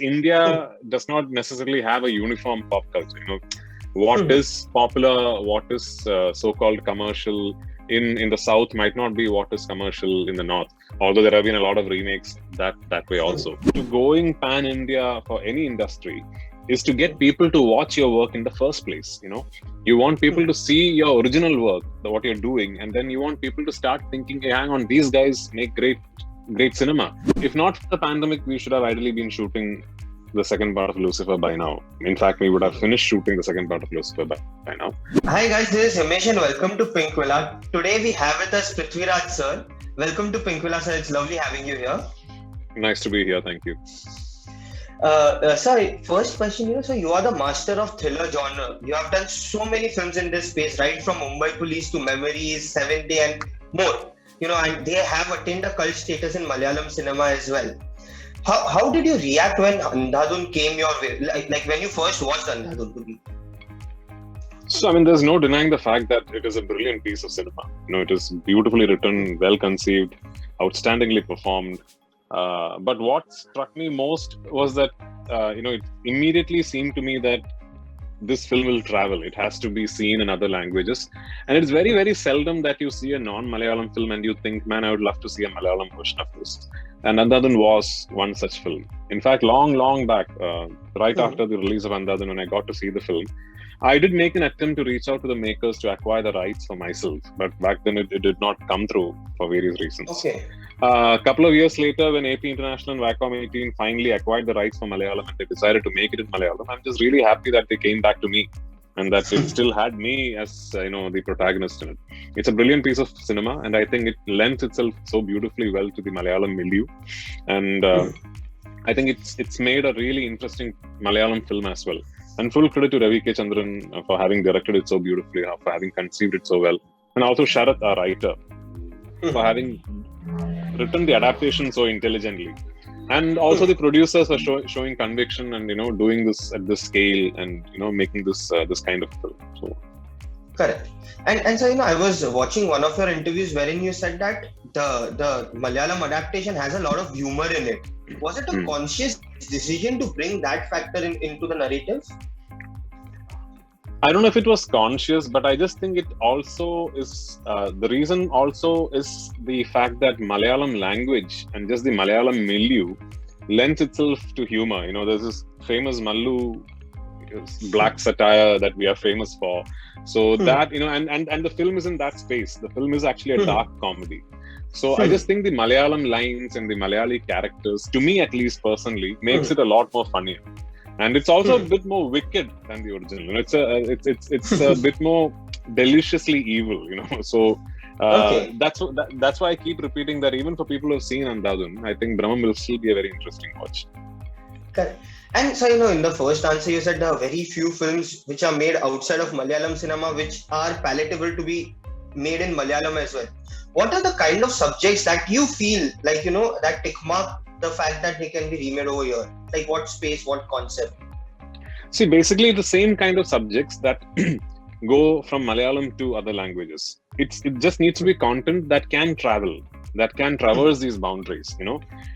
India does not necessarily have a uniform pop culture. What is popular, what is so-called commercial in the South might not be what is commercial in the North. Although there have been a lot of remakes that way also. To going pan-India for any industry is to get people to watch your work in the first place. You want people to see your original work, what you're doing, and then you want people to start thinking, hey, hang on, these guys make great cinema. If not for the pandemic, we should have ideally been shooting the second part of Lucifer by now. In fact, we would have finished shooting the second part of Lucifer by now. Hi guys, this is Himesh and welcome to Pinkvilla. Today we have with us Prithviraj sir. Welcome to Pinkvilla sir, it's lovely having you here. Nice to be here, thank you. Sir, first question, so you are the master of thriller genre. You have done so many films in this space, right? From Mumbai Police to Memories, 7th Day and more. And they have attained a cult status in Malayalam cinema as well. How did you react when Andhadhun came your way? Like when you first watched Andhadhun to be? So, there's no denying the fact that it is a brilliant piece of cinema. It is beautifully written, well conceived, outstandingly performed. But what struck me most was that, it immediately seemed to me that this film will travel. It has to be seen in other languages. And it's very, very seldom that you see a non-Malayalam film and you think, man, I would love to see a Malayalam version of this. And Andhadhun was one such film. In fact, long back, right after the release of Andhadhun, when I got to see the film, I did make an attempt to reach out to the makers to acquire the rights for myself. But back then, it did not come through for various reasons. Okay. A couple of years later, when AP International and Viacom 18 finally acquired the rights for Malayalam and they decided to make it in Malayalam, I'm just really happy that they came back to me and that it still had me as the protagonist in it. It's a brilliant piece of cinema, and I think it lends itself so beautifully well to the Malayalam milieu. And I think it's made a really interesting Malayalam film as well. And full credit to Ravi K. Chandran for having directed it so beautifully, for having conceived it so well, and also Sharath, our writer, for having written the adaptation so intelligently. And also the producers are showing conviction and doing this at this scale and making this kind of film. So correct. And so I was watching one of your interviews wherein you said that the Malayalam adaptation has a lot of humor in it. Was it a conscious decision to bring that factor into the narrative? I don't know if it was conscious, but I just think it also is, the reason also is the fact that Malayalam language and just the Malayalam milieu lends itself to humor. There's this famous Mallu black satire that we are famous for. So that, and the film is in that space. The film is actually a dark comedy. So I just think the Malayalam lines and the Malayali characters, to me at least personally, makes it a lot more funnier. And it's also a bit more wicked than the original. It's a bit more deliciously evil. So that's why I keep repeating that even for people who have seen Andhadhun, I think Brahman will still be a very interesting watch. Correct. And so in the first answer you said there are very few films which are made outside of Malayalam cinema which are palatable to be made in Malayalam as well. What are the kind of subjects that you feel like that tick mark the fact that they can be remade over here? Like what space, what concept? See, basically the same kind of subjects that go from Malayalam to other languages. It just needs to be content that can travel, that can traverse these boundaries.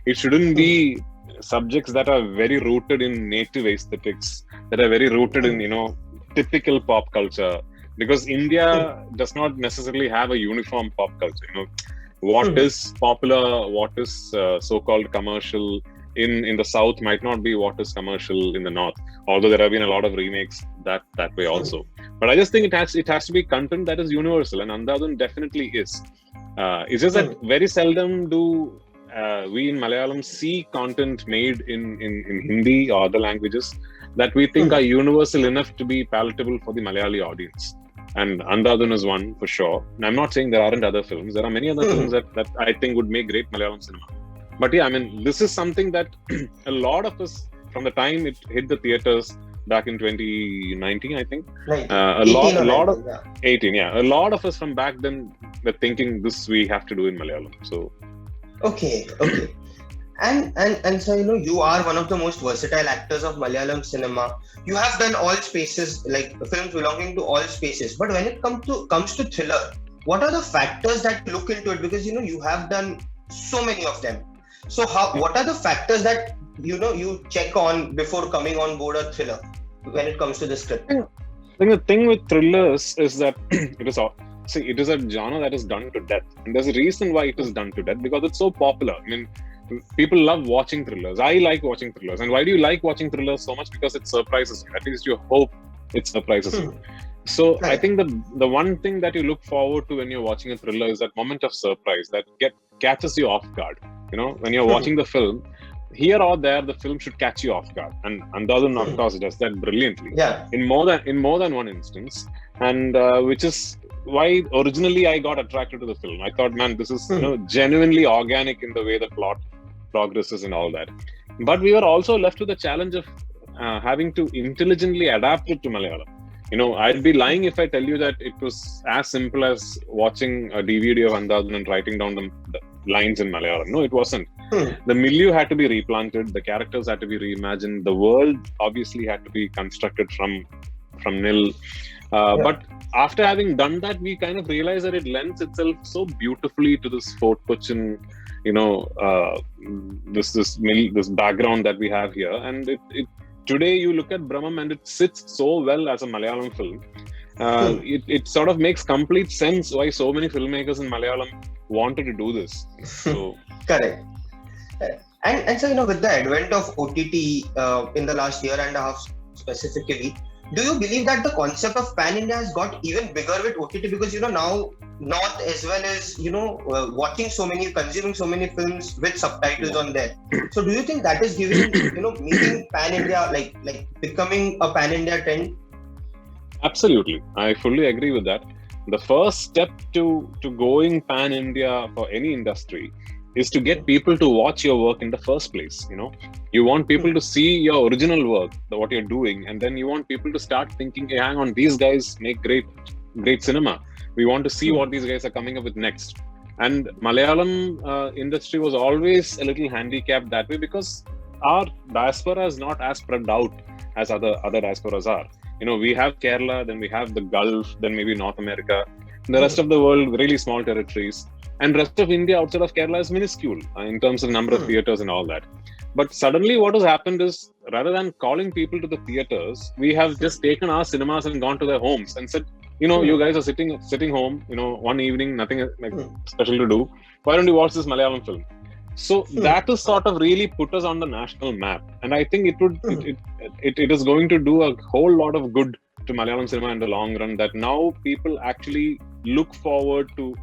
It shouldn't be subjects that are very rooted in native aesthetics, that are very rooted in typical pop culture. Because India does not necessarily have a uniform pop culture. What is popular, what is so-called commercial in the South might not be what is commercial in the North. Although there have been a lot of remakes that way also. But I just think it has to be content that is universal, and Andhadhun definitely is. It's just that very seldom do we in Malayalam see content made in Hindi or other languages that we think are universal enough to be palatable for the Malayali audience. And Andhadhun is one for sure. And I'm not saying there aren't other films. There are many other films that I think would make great Malayalam cinema. But yeah, this is something that a lot of us, from the time it hit the theaters back in 2019, I think, a lot of us from back then were thinking this we have to do in Malayalam. So okay. And so you are one of the most versatile actors of Malayalam cinema. You have done all spaces, like films belonging to all spaces. But when it comes to thriller, what are the factors that look into it? Because you have done so many of them. So what are the factors that you check on before coming on board a thriller when it comes to the script? I think the thing with thrillers is that it is a genre that is done to death, and there's a reason why it is done to death, because it's so popular. I mean, people love watching thrillers. I like watching thrillers. And why do you like watching thrillers so much? Because it surprises you. At least you hope it surprises you. So Right. I think the one thing that you look forward to when you're watching a thriller is that moment of surprise that catches you off guard. When you're watching the film, here or there, the film should catch you off guard. And Andhadhun, of course, does that brilliantly Yeah. in more than one instance. And which is why originally I got attracted to the film. I thought, man, this is genuinely organic in the way the plot progresses and all that. But we were also left with the challenge of having to intelligently adapt it to Malayalam. I'd be lying if I tell you that it was as simple as watching a DVD of Andhadhun and writing down the lines in Malayalam. No, it wasn't. The milieu had to be replanted, the characters had to be reimagined, the world obviously had to be constructed from nil. But after having done that, we kind of realized that it lends itself so beautifully to this Fort Cochin, this background that we have here. And it today you look at Brahmam and it sits so well as a Malayalam film. It sort of makes complete sense why so many filmmakers in Malayalam wanted to do this. So Correct. And so, with the advent of OTT in the last year and a half specifically, do you believe that the concept of pan-India has got even bigger with OTT? Because, now North as well as, consuming so many films with subtitles on there. So do you think that is giving, making pan-India, like becoming a pan-India trend? Absolutely. I fully agree with that. The first step to going pan-India for any industry is to get people to watch your work in the first place. You want people to see your original work, what you're doing, and then you want people to start thinking, hey, hang on, these guys make great cinema. We want to see what these guys are coming up with next. And Malayalam industry was always a little handicapped that way because our diaspora is not as spread out as other diasporas are. We have Kerala, then we have the Gulf, then maybe North America. The rest of the world, really small territories. And rest of India outside of Kerala is minuscule in terms of number of theaters and all that. But suddenly what has happened is, rather than calling people to the theaters, we have just taken our cinemas and gone to their homes and said, you guys are sitting home, one evening, nothing special to do. Why don't you watch this Malayalam film? So that is sort of really put us on the national map. And I think it is going to do a whole lot of good to Malayalam cinema in the long run, that now people actually look forward to,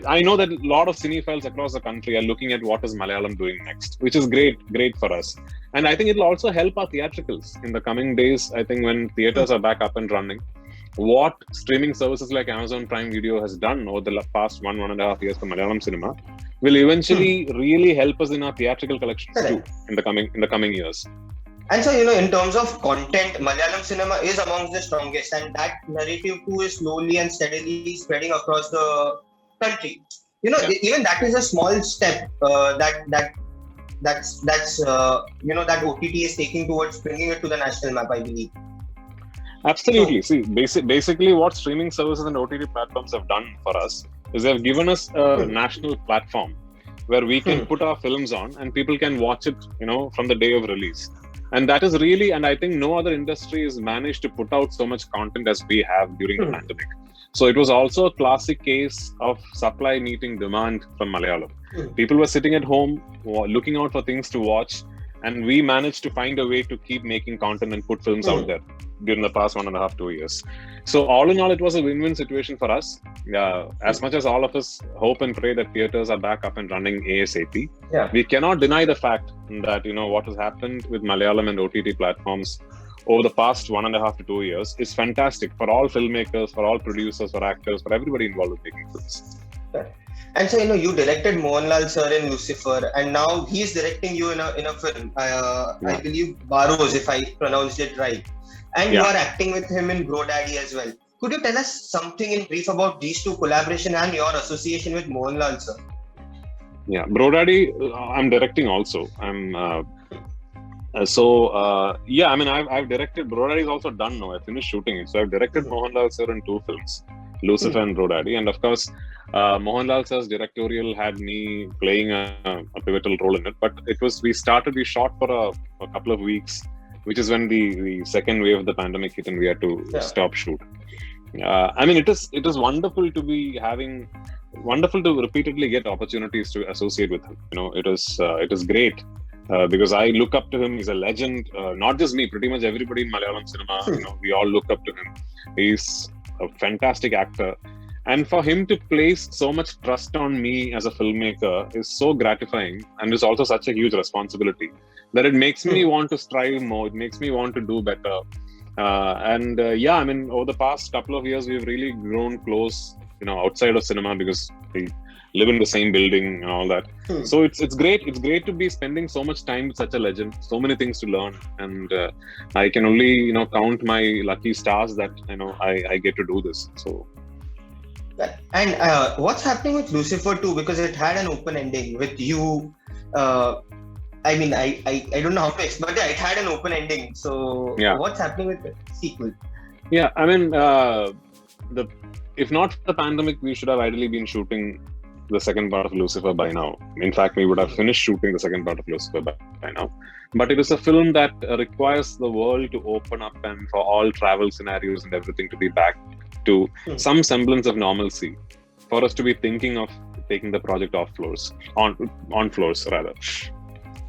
I know that a lot of cinephiles across the country are looking at what is Malayalam doing next, which is great for us. And I think it'll also help our theatricals in the coming days. I think when theaters are back up and running, what streaming services like Amazon Prime Video has done over the past 1.5 years for Malayalam cinema will eventually really help us in our theatrical collections too in the coming years. And so, in terms of content, Malayalam cinema is amongst the strongest, and that narrative too is slowly and steadily spreading across the country. Even that is a small step that OTT is taking towards bringing it to the national map, I believe. Absolutely. See, basically what streaming services and OTT platforms have done for us is they've given us a national platform where we can put our films on and people can watch it, from the day of release. And that is really, and I think no other industry has managed to put out so much content as we have during the pandemic. So it was also a classic case of supply meeting demand from Malayalam. People were sitting at home, looking out for things to watch, and we managed to find a way to keep making content and put films out there during the past 1.5-2 years. So all in all, it was a win-win situation for us. As much as all of us hope and pray that theaters are back up and running ASAP, we cannot deny the fact that what has happened with Malayalam and OTT platforms over the past 1.5 to 2 years is fantastic for all filmmakers, for all producers, for actors, for everybody involved with making films. And so, you directed Mohanlal sir in Lucifer, and now he's directing you in a film. I believe Baroz, if I pronounced it right. And you are acting with him in Bro Daddy as well. Could you tell us something in brief about these two collaboration and your association with Mohanlal sir? Yeah, Bro Daddy, I'm directing also. I've directed. Bro Daddy is also done now. I finished shooting it. So I've directed Mohanlal sir in 2 films. Lucifer and Bro Daddy. And of course, Mohanlal sir's directorial had me playing a pivotal role in it. But we shot for a couple of weeks, which is when the second wave of the pandemic hit and we had to stop shoot. I mean, it is wonderful to be wonderful to repeatedly get opportunities to associate with him. It is great. Because I look up to him. He's a legend. Not just me, pretty much everybody in Malayalam cinema. We all look up to him. He's a fantastic actor, and for him to place so much trust on me as a filmmaker is so gratifying, and is also such a huge responsibility that it makes me want to strive more. It makes me want to do better. I mean, over the past couple of years, we've really grown close. Outside of cinema, because we live in the same building and all that. So it's great. It's great to be spending so much time with such a legend. So many things to learn, and I can only count my lucky stars that I get to do this. So. And what's happening with Lucifer 2? Because it had an open ending with you. I mean, I don't know how to explain, but it had an open ending. So what's happening with the sequel? Yeah, I mean, if not for the pandemic, we should have ideally been shooting the second part of Lucifer by now. In fact, we would have finished shooting the second part of Lucifer by now. But it is a film that requires the world to open up and for all travel scenarios and everything to be back to some semblance of normalcy, for us to be thinking of taking the project on floors rather.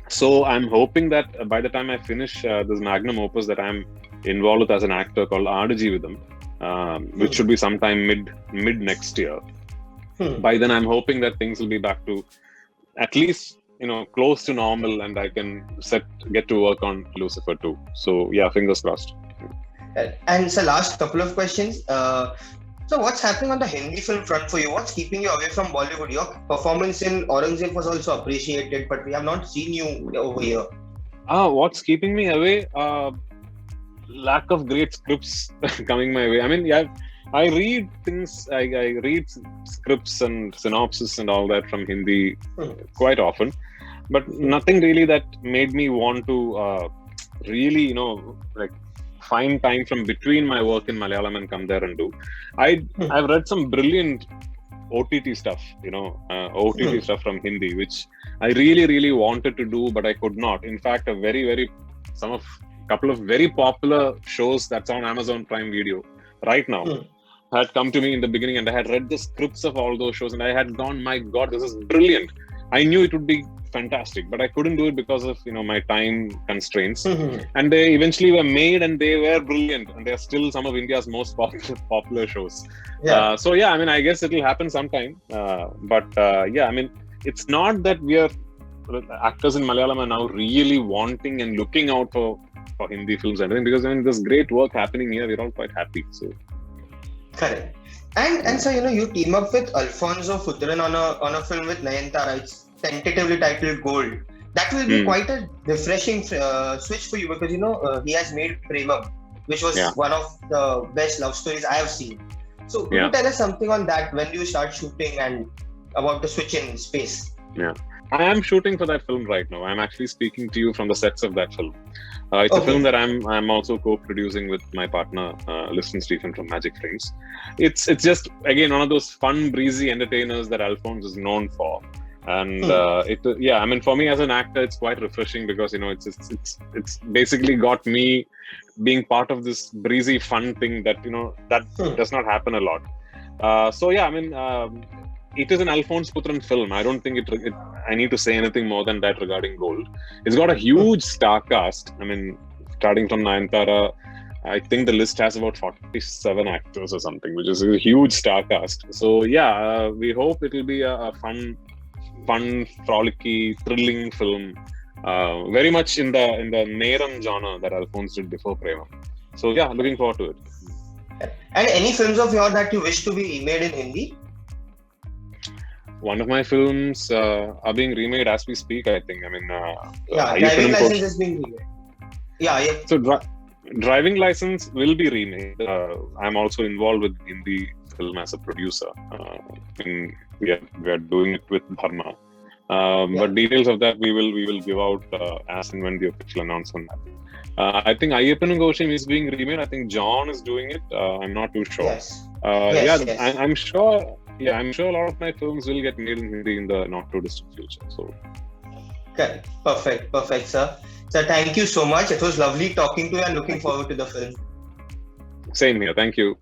So I'm hoping that by the time I finish this magnum opus that I'm involved with as an actor called Aadu Jeevitham, which should be sometime mid next year. By then, I'm hoping that things will be back to at least close to normal, and I can get to work on Lucifer 2. So yeah, fingers crossed. And so, last couple of questions. So what's happening on the Hindi film front for you? What's keeping you away from Bollywood? Your performance in Aurangzeb was also appreciated, but we have not seen you over here. What's keeping me away? Lack of great scripts coming my way. I mean, I read things. I read scripts and synopsis and all that from Hindi quite often, but nothing really that made me want to really, find time from between my work in Malayalam and come there and do. I've read some brilliant OTT stuff, OTT stuff from Hindi, which I really, really wanted to do, but I could not. In fact, couple of very popular shows that's on Amazon Prime Video right now had come to me in the beginning, and I had read the scripts of all those shows, and I had gone, my God, this is brilliant. I knew it would be fantastic, but I couldn't do it because of my time constraints. And they eventually were made, and they were brilliant, and they're still some of India's most popular shows. So yeah, I mean, I guess it'll happen sometime. I mean, it's not that we are actors in Malayalam are now really wanting and looking out for Hindi films and everything, because there's great work happening here. We're all quite happy. So correct. And so you team up with Alfonso Cuarón on a film with Nayanthara. It's tentatively titled Gold. That will be quite a refreshing switch for you, because he has made Premam, which was one of the best love stories I have seen. So could you tell us something on that? When do you start shooting and about the switch in space? Yeah. I am shooting for that film right now. I'm actually speaking to you from the sets of that film. It's a film that I'm also co-producing with my partner, Liston Stephen from Magic Frames. It's just, again, one of those fun, breezy entertainers that Alphonse is known for. And I mean, for me as an actor, it's quite refreshing, because it's basically got me being part of this breezy, fun thing that that does not happen a lot. I mean. It is an Alfonso Cuarón film. I don't think I need to say anything more than that regarding Gold. It's got a huge star cast. I mean, starting from Nayanthara, I think the list has about 47 actors or something, which is a huge star cast. So yeah, we hope it will be a fun, frolicky, thrilling film. Very much in the Neram genre that Alphonse did before Prema. So yeah, looking forward to it. And any films of yours that you wish to be remade in Hindi? One of my films are being remade as we speak, I think. I mean, Driving License is being remade. So Driving License will be remade. I'm also involved with Hindi film as a producer. We are doing it with Dharma. But details of that we will give out as and when the official announcement happens. I think Ayyappan Gosham is being remade. I think John is doing it. I'm not too sure. Yes. Yes, Yeah, yes. I'm sure. Yeah, I'm sure a lot of my films will get made in Hindi in the not too distant future. So Correct. Perfect. Perfect, sir. Sir, thank you so much. It was lovely talking to you and looking thank you. forward to the film. Same here. Thank you.